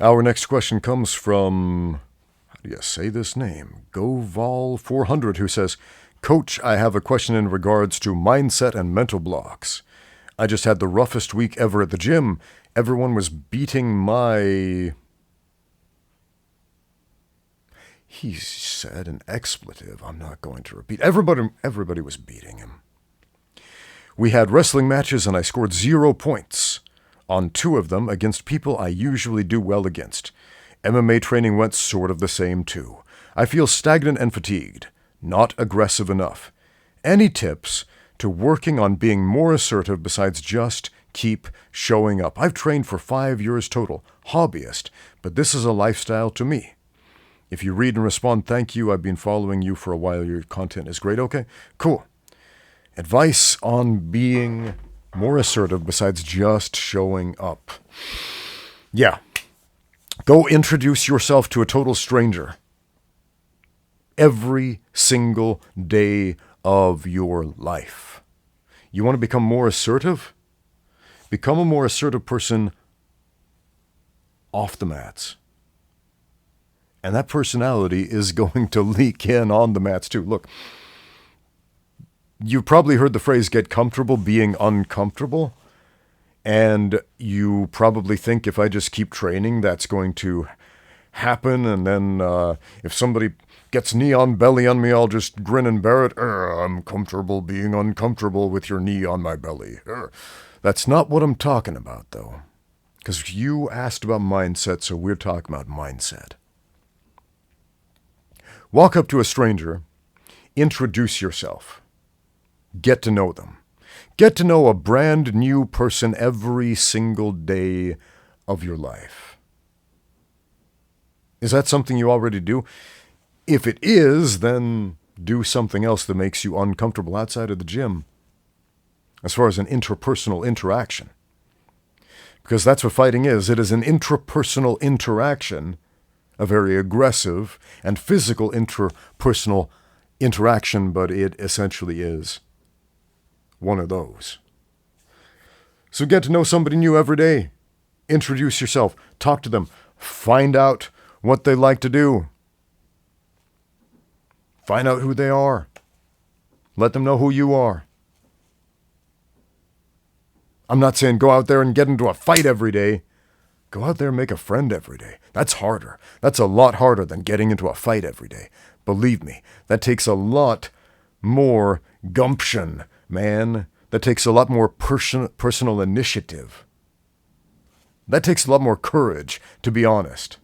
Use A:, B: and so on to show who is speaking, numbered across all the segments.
A: Our next question comes from, how do you say this name? Goval400, who says, Coach, I have a question in regards to mindset and mental blocks. I just had the roughest week ever at the gym. Everyone was beating my... He said an expletive I'm not going to repeat. Everybody was beating him. We had wrestling matches and I scored 0 points on 2 of them against people I usually do well against. MMA training went sort of the same too. I feel stagnant and fatigued, not aggressive enough. Any tips to working on being more assertive besides just keep showing up? I've trained for 5 years total, hobbyist, but this is a lifestyle to me. If you read and respond, thank you. I've been following you for a while. Your content is great. Okay, cool. Advice on being more assertive besides just showing up. Yeah. Go introduce yourself to a total stranger every single day of your life. You want to become more assertive? Become a more assertive person off the mats. And that personality is going to leak in on the mats too. Look, you've probably heard the phrase, get comfortable being uncomfortable. And you probably think if I just keep training, that's going to happen. And then if somebody gets knee on belly on me, I'll just grin and bear it. I'm comfortable being uncomfortable with your knee on my belly. That's not what I'm talking about, though. Because you asked about mindset, so we're talking about mindset. Walk up to a stranger, introduce yourself, get to know them. Get to know a brand new person every single day of your life. Is that something you already do? If it is, then do something else that makes you uncomfortable outside of the gym, as far as an interpersonal interaction. Because that's what fighting is. It is an intrapersonal interaction, a very aggressive and physical interpersonal interaction, but it essentially is one of those. So get to know somebody new every day. Introduce yourself. Talk to them. Find out what they like to do. Find out who they are. Let them know who you are. I'm not saying go out there and get into a fight every day. Go out there and make a friend every day. That's harder. That's a lot harder than getting into a fight every day. Believe me, that takes a lot more gumption, man. That takes a lot more personal initiative. That takes a lot more courage, to be honest.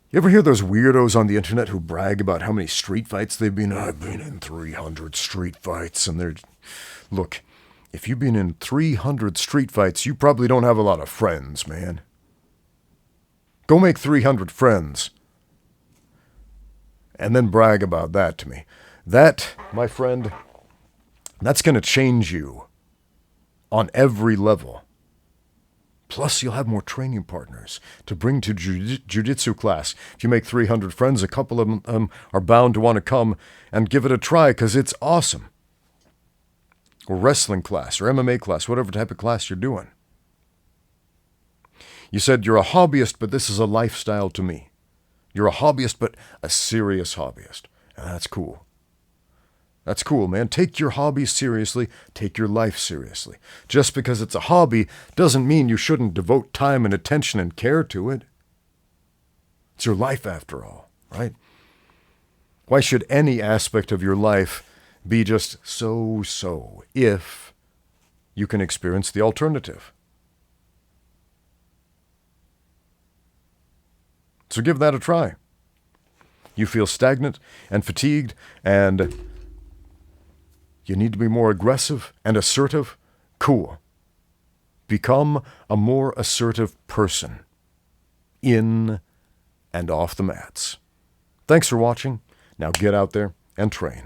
A: You ever hear those weirdos on the internet who brag about how many street fights they've been in? I've been in 300 street fights, and they're... Look, if you've been in 300 street fights, you probably don't have a lot of friends, man. Go make 300 friends. And then brag about that to me. That, my friend, that's going to change you on every level. Plus, you'll have more training partners to bring to jiu-jitsu class. If you make 300 friends, a couple of them are bound to want to come and give it a try because it's awesome. Or wrestling class, or MMA class, whatever type of class you're doing. You said you're a hobbyist, but this is a lifestyle to me. You're a hobbyist, but a serious hobbyist. And that's cool. That's cool, man. Take your hobby seriously. Take your life seriously. Just because it's a hobby doesn't mean you shouldn't devote time and attention and care to it. It's your life after all, right? Why should any aspect of your life be just so if you can experience the alternative? So give that a try. You feel stagnant and fatigued and you need to be more aggressive and assertive? Cool. Become a more assertive person in and off the mats. Thanks for watching. Now get out there and train.